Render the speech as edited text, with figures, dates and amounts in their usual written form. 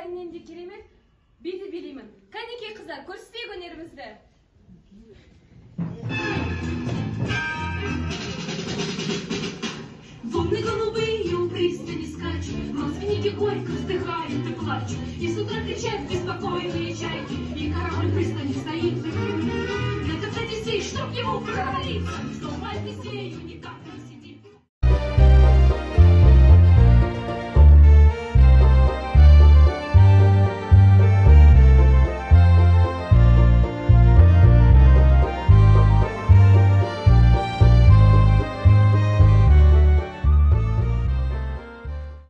бәрінен де керемет биді билеймін. Кәнекей қыздар, көрсетейік өнерімізді. Волны голубые у пристани скачут, родственники горько вздыхают и плачут, и с утра кричат беспокойные чайки, и корабль пристани стоит. Это для детей, чтоб ему провалиться, что мать с нею не